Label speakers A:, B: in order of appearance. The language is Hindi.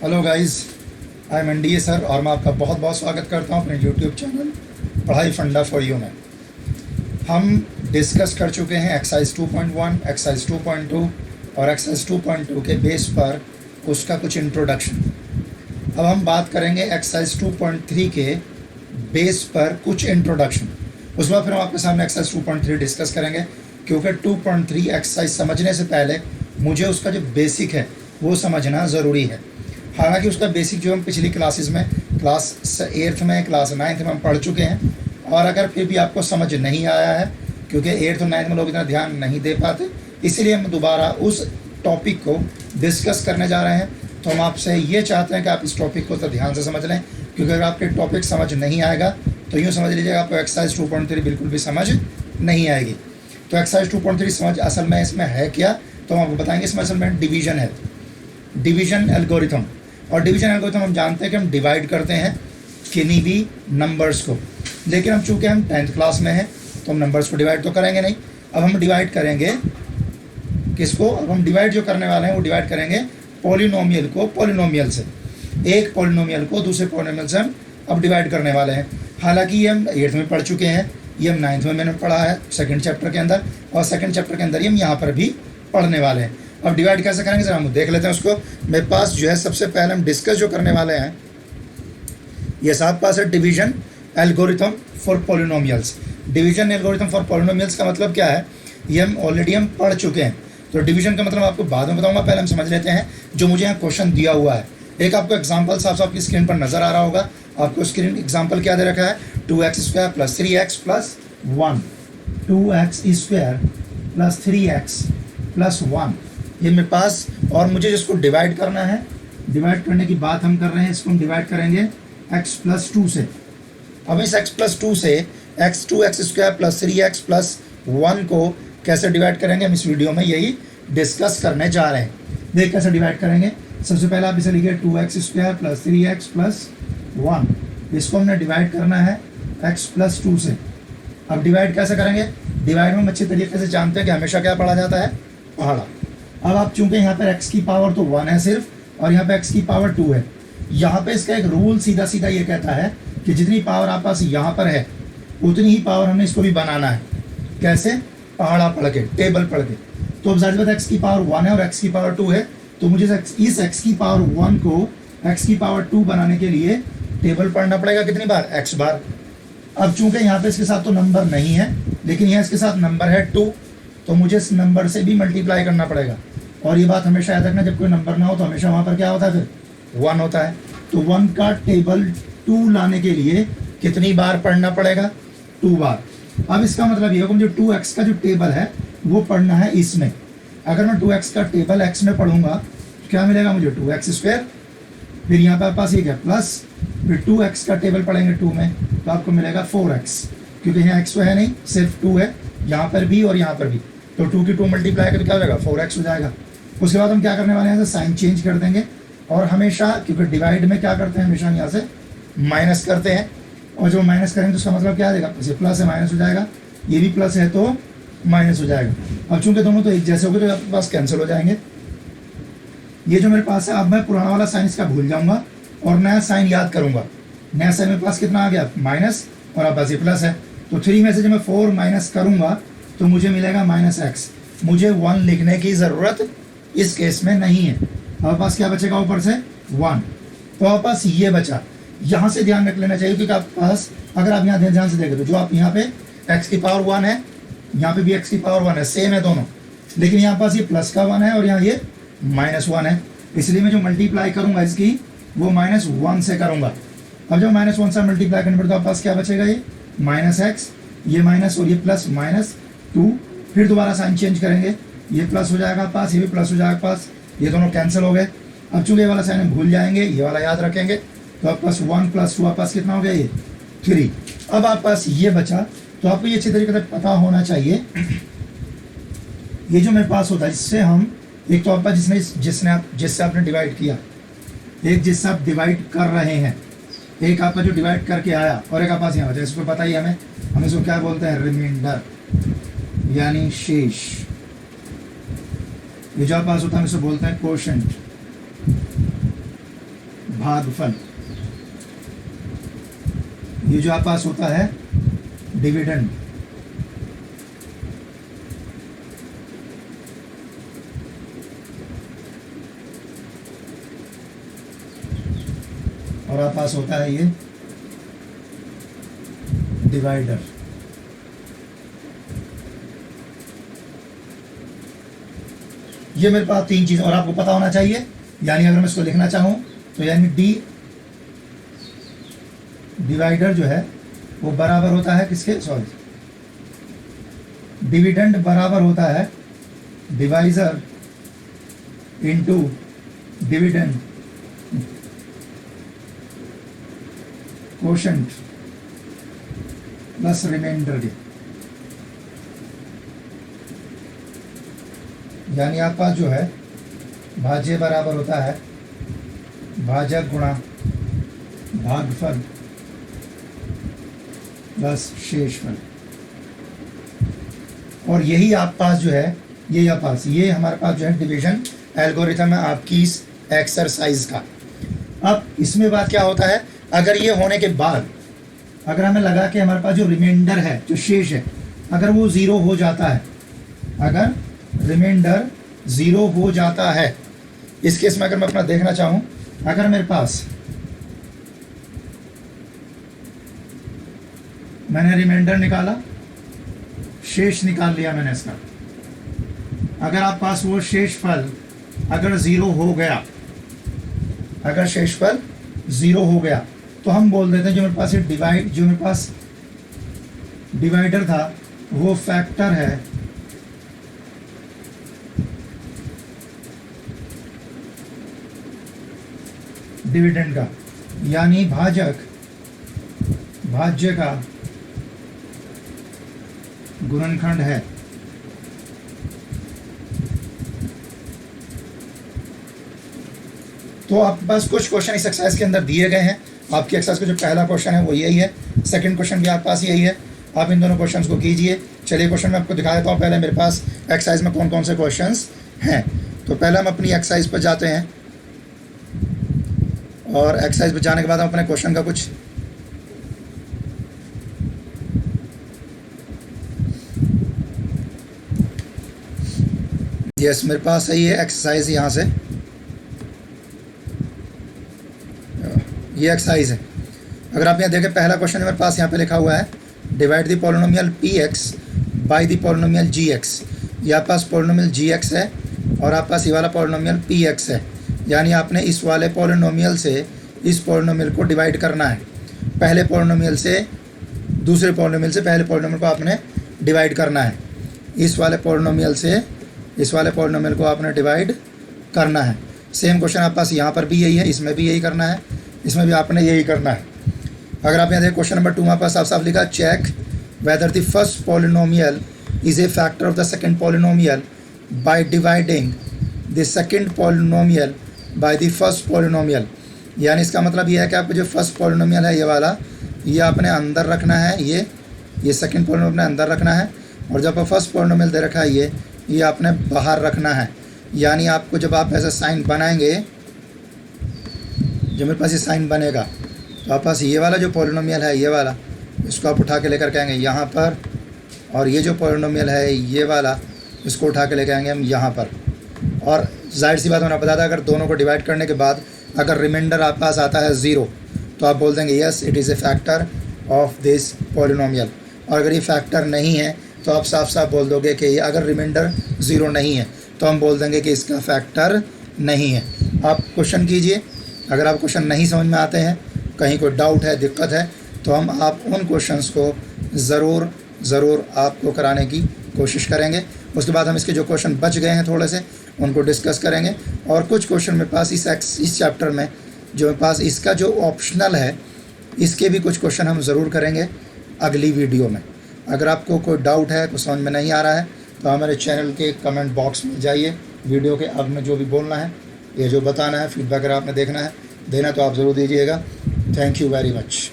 A: Hello guys, I am NDA sir और मैं आपका बहुत बहुत स्वागत करता हूं अपने यूट्यूब चैनल पढ़ाई फंडा फॉर यू में। हम डिस्कस कर चुके हैं एक्सरसाइज 2.1, एक्सरसाइज 2.2 और एक्सरसाइज 2.2 के बेस पर उसका कुछ इंट्रोडक्शन। अब हम बात करेंगे एक्सरसाइज 2.3 के बेस पर कुछ इंट्रोडक्शन। उस बाद फिर हम आपके सामने एक्सरसाइज 2.3 डिस्कस करेंगे, क्योंकि 2.3 एक्सरसाइज समझने से पहले मुझे उसका जो बेसिक है वो समझना ज़रूरी है। हालांकि उसका बेसिक जो हम पिछली क्लासेस में क्लास 8th में क्लास 9th में हम पढ़ चुके हैं, और अगर फिर भी आपको समझ नहीं आया है क्योंकि 8th और 9th में लोग इतना ध्यान नहीं दे पाते, इसलिए हम दोबारा उस टॉपिक को डिस्कस करने जा रहे हैं। तो हम आपसे ये चाहते हैं कि आप इस टॉपिक को तो ध्यान से समझ लें, क्योंकि अगर आपके टॉपिक समझ नहीं आएगा तो यूँ समझ लीजिएगा आपको एक्सरसाइज 2.3 बिल्कुल भी समझ नहीं आएगी। तो एक्सरसाइज 2.3 समझ असल में इसमें है क्या, तो हम आपको बताएंगे। इसमें असल में डिवीज़न है, डिवीज़न एल्गोरिथम। और डिवीज़न एल्गोरिथम हम जानते हैं कि हम डिवाइड करते हैं किन्हीं भी नंबर्स को, लेकिन हम चूँकि हम 10th क्लास में हैं तो हम नंबर्स को डिवाइड तो करेंगे नहीं। अब हम डिवाइड करेंगे किसको? अब हम डिवाइड जो करने वाले हैं वो डिवाइड करेंगे पॉलिनोमियल को पॉलिनोमियल से। एक पॉलिनोमियल को दूसरे पॉलिनोमियल से हम अब डिवाइड करने वाले हैं। हालांकि ये हम 8th में पढ़ चुके हैं, ये हम 9th में मैंने पढ़ा है सेकंड चैप्टर के अंदर, और सेकंड चैप्टर के अंदर ही हम यहाँ पर भी पढ़ने वाले हैं। अब डिवाइड कैसे करेंगे जरा हम देख लेते हैं उसको। मेरे पास जो है सबसे पहले हम डिस्कस जो करने वाले हैं, ये साथ पास है division algorithm for polynomials. Division algorithm for polynomials का मतलब क्या है, ये हम ऑलरेडी हम पढ़ चुके हैं। तो डिवीजन का मतलब आपको बाद में बताऊंगा, पहले हम समझ लेते हैं जो मुझे यहाँ क्वेश्चन दिया हुआ है। एक आपको एग्जाम्पल साफ साफ आपकी स्क्रीन पर नजर आ रहा होगा। आपको स्क्रीन एग्जाम्पल क्या दे रखा है, 2x² + 3x + 1, 2x² + 3x + 1, ये मेरे पास। और मुझे जिसको डिवाइड करना है, डिवाइड करने की बात हम कर रहे हैं, इसको हम डिवाइड करेंगे x + 2 से। अब इस x + 2 से x² + 3x + 1 को कैसे डिवाइड करेंगे, हम इस वीडियो में यही डिस्कस करने जा रहे हैं। देख कैसे डिवाइड करेंगे। सबसे पहले आप इसे लिखिए 2x² + 3x + 1, इसको हमने डिवाइड करना है x + 2 से। अब डिवाइड कैसे करेंगे, डिवाइड में हम अच्छे तरीके से जानते हैं कि हमेशा क्या पढ़ा जाता है, पहाड़ा। अब आप चूंकि यहाँ पर x की पावर तो 1 है सिर्फ, और यहाँ पे x की पावर 2 है। यहाँ पे इसका एक रूल सीधा सीधा ये कहता है कि जितनी पावर आप पास यहाँ पर है उतनी ही पावर हमने इसको भी बनाना है। कैसे? पहाड़ा पढ़ के, टेबल पढ़ के। तो अब जाहिर बात है x की पावर 1 है और x की पावर 2 है, तो मुझे इस x की पावर 1 को x की पावर 2 बनाने के लिए टेबल पढ़ना पड़ेगा कितनी बार, x बार। अब चूंकि यहाँ पे इसके साथ तो नंबर नहीं है, लेकिन यहाँ इसके साथ नंबर है 2, तो मुझे इस नंबर से भी मल्टीप्लाई करना पड़ेगा। और ये बात हमेशा याद रखना, जब कोई नंबर ना हो तो हमेशा वहाँ पर क्या होता है, फिर 1 होता है। तो 1 का टेबल 2 लाने के लिए कितनी बार पढ़ना पड़ेगा, 2 बार। अब इसका मतलब ये होगा मुझे 2x का जो टेबल है वो पढ़ना है इसमें। अगर मैं 2x का टेबल x में पढ़ूंगा तो क्या मिलेगा मुझे, 2x²। फिर यहाँ पर पास ये क्या प्लस, फिर 2x का टेबल पढ़ेंगे 2 में तो आपको मिलेगा 4x, क्योंकि यहाँ x तो है नहीं, सिर्फ 2 है यहाँ पर भी और यहाँ पर भी। तो 2 की 2 मल्टीप्लाई करके क्या हो जाएगा, 4x हो जाएगा। उसके बाद हम क्या करने वाले हैं, साइन चेंज कर देंगे। और हमेशा, क्योंकि डिवाइड में क्या करते हैं, हमेशा यहाँ से माइनस करते हैं, और जो माइनस करेंगे तो उसका मतलब क्या आ जाएगा, जैसे प्लस है माइनस हो जाएगा, ये भी प्लस है तो माइनस हो जाएगा। अब चूंकि दोनों तो एक जैसे हो गए तो आपके पास कैंसिल हो जाएंगे। ये जो मेरे पास है, अब मैं पुराना वाला साइन इसका भूल जाऊंगा और नया साइन याद करूंगा। नया साइन मेरे पास कितना आ गया, माइनस, और अब पास ये प्लस है। तो 3 में से जब मैं 4 माइनस करूंगा तो मुझे मिलेगा -x। मुझे 1 लिखने की ज़रूरत इस केस में नहीं है। हमारे पास क्या बचेगा ऊपर से, 1। तो हमारे पास ये बचा। यहाँ से ध्यान रख लेना चाहिए, क्योंकि आपके पास अगर आप यहाँ ध्यान से देखें तो जो आप यहाँ पे x की पावर 1 है, यहाँ पे भी x की पावर 1 है, सेम है दोनों, लेकिन यहाँ पास ये प्लस का 1 है और यहाँ ये -1 है। इसलिए मैं जो मल्टीप्लाई करूँगा इसकी वो -1 से करूँगा। अब जब -1 से मल्टीप्लाई करने पर तो आपके पास क्या बचेगा, ये -x, ये माइनस और ये प्लस -2। फिर दोबारा साइन चेंज करेंगे, ये प्लस हो जाएगा पास, ये भी प्लस हो जाएगा पास, ये दोनों कैंसिल हो गए। अब चूंकि ये वाला साइन हम भूल जाएंगे, ये वाला याद रखेंगे, तो आप पास 1 + 2 आप पास कितना हो गया, ये 3। अब आप पास ये बचा, तो आपको ये अच्छी तरीके से पता होना चाहिए ये जो मेरे पास होता है, जिससे हम एक तो आप पास जिससे आपने डिवाइड किया, एक जिससे आप डिवाइड कर रहे हैं, एक आपका जो डिवाइड करके आया, और एक आप पास यहाँ बचा। इसको पता ही हम इसको क्या बोलते हैं, रिमाइंडर, यानी शेष। ये जो आप पास होता है हम इसे बोलते हैं कोशेंट। भागफल। ये जो आपके पास होता है डिविडेंड, और आपके पास होता है ये डिवाइडर। ये मेरे पास तीन चीज और आपको पता होना चाहिए, यानी अगर मैं इसको लिखना चाहूं तो यानी डी डिवाइडर जो है वो बराबर होता है किसके, सॉरी, डिविडेंड बराबर होता है divisor into dividend quotient plus remainder के। यानी आपके पास जो है भाज्य बराबर होता है भाजक गुणा भागफल प्लस शेषफल। और यही आप पास जो है ये आप पास ये हमारे पास जो है डिवीजन एल्गोरिथम है आपकी इस एक्सरसाइज का। अब इसमें बात क्या होता है, अगर ये होने के बाद अगर हमें लगा कि हमारे पास जो रिमाइंडर है, जो शेष है, अगर वो ज़ीरो हो जाता है, अगर रिमाइंडर ज़ीरो हो जाता है, इस केस में अगर मैं अपना देखना चाहूँ, अगर मेरे पास मैंने रिमाइंडर निकाला, शेष निकाल लिया मैंने इसका, अगर आप पास वो शेषफल अगर ज़ीरो हो गया, अगर शेषफल ज़ीरो हो गया तो हम बोल देते हैं जो मेरे पास ये जो मेरे पास डिवाइडर था वो फैक्टर है डिविडेंड का, यानी भाज्य का गुणनखंड है। तो आपके पास कुछ क्वेश्चन इस एक्सरसाइज के अंदर दिए गए हैं। आपकी एक्सरसाइज का जो पहला क्वेश्चन है वो यही है, सेकंड क्वेश्चन भी आपके पास यही है। आप इन दोनों क्वेश्चंस को कीजिए। चलिए क्वेश्चन में आपको दिखा देता हूँ पहले मेरे पास एक्सरसाइज में कौन कौन से क्वेश्चंस हैं। तो पहले हम अपनी एक्सरसाइज पर जाते हैं और एक्सरसाइज पर जाने के बाद हम अपने क्वेश्चन का कुछ यस मेरे पास सही है एक्सरसाइज। यहाँ से ये एक्सरसाइज है। अगर आप यहाँ देखें पहला क्वेश्चन मेरे पास यहाँ पे लिखा हुआ है divide the polynomial P X by the polynomial G X. ये आपके पास पॉलिनोमियल जी एक्स है और आपके पास ये वाला पॉलिनोमियल पी एक्स है। यानी आपने इस वाले पॉलिनोमियल से इस पॉलिनोमियल को डिवाइड करना है। पहले पॉलिनोमियल से दूसरे पॉलिनोमियल से पहले पॉलिनोमियल को आपने डिवाइड करना है। इस वाले पॉलिनोमियल से इस वाले पॉलिनोमियल को आपने डिवाइड करना है। सेम क्वेश्चन आपके पास यहाँ पर भी यही है, इसमें भी यही करना है, इसमें भी आपने यही करना है। अगर आप यहाँ देखें क्वेश्चन नंबर 2 में पास साफ साफ लिखा check whether the first polynomial is a factor of the second polynomial by dividing the second polynomial by the first polynomial. यानी इसका मतलब ये है कि आपको जो फर्स्ट पॉलिनोमियल है ये वाला, ये आपने अंदर रखना है, ये सेकंड पॉलिनोमियल अपने अंदर रखना है, और जब फर्स्ट पॉलिनोमियल दे रखा है ये आपने बाहर रखना है। यानी आपको जब आप ऐसा साइन बनाएंगे, जब मेरे पास ये साइन बनेगा तो आप पास ये वाला जो पॉलिनोमियल है ये वाला, इसको आप उठा के लेकर के आएंगे यहाँ पर, और ये जो पॉलिनोमियल है ये वाला, इसको उठा के लेकर आएंगे हम यहाँ पर। और जाहिर सी बात मैंने बताया था, अगर दोनों को डिवाइड करने के बाद अगर रिमाइंडर आपके पास आता है 0 तो आप बोल देंगे yes it is a factor of this polynomial. और अगर ये फैक्टर नहीं है तो आप साफ साफ बोल दोगे कि ये अगर रिमाइंडर 0 नहीं है तो हम बोल देंगे कि इसका फैक्टर नहीं है। आप क्वेश्चन कीजिए। अगर आप क्वेश्चन नहीं समझ में आते हैं, कहीं कोई डाउट है, दिक्कत है, तो हम आप उन क्वेश्चंस को ज़रूर आपको कराने की कोशिश करेंगे। उसके बाद हम इसके जो क्वेश्चन बच गए हैं थोड़े से उनको डिस्कस करेंगे। और कुछ क्वेश्चन मेरे पास इस चैप्टर में जो मेरे पास इसका जो ऑप्शनल है, इसके भी कुछ क्वेश्चन हम ज़रूर करेंगे अगली वीडियो में। अगर आपको कोई डाउट है, कुछ समझ में नहीं आ रहा है, तो हमारे चैनल के कमेंट बॉक्स में जाइए। वीडियो के अब में जो भी बोलना है, ये जो बताना है, फीडबैक अगर आपने देना तो आप ज़रूर दीजिएगा। Thank you very much.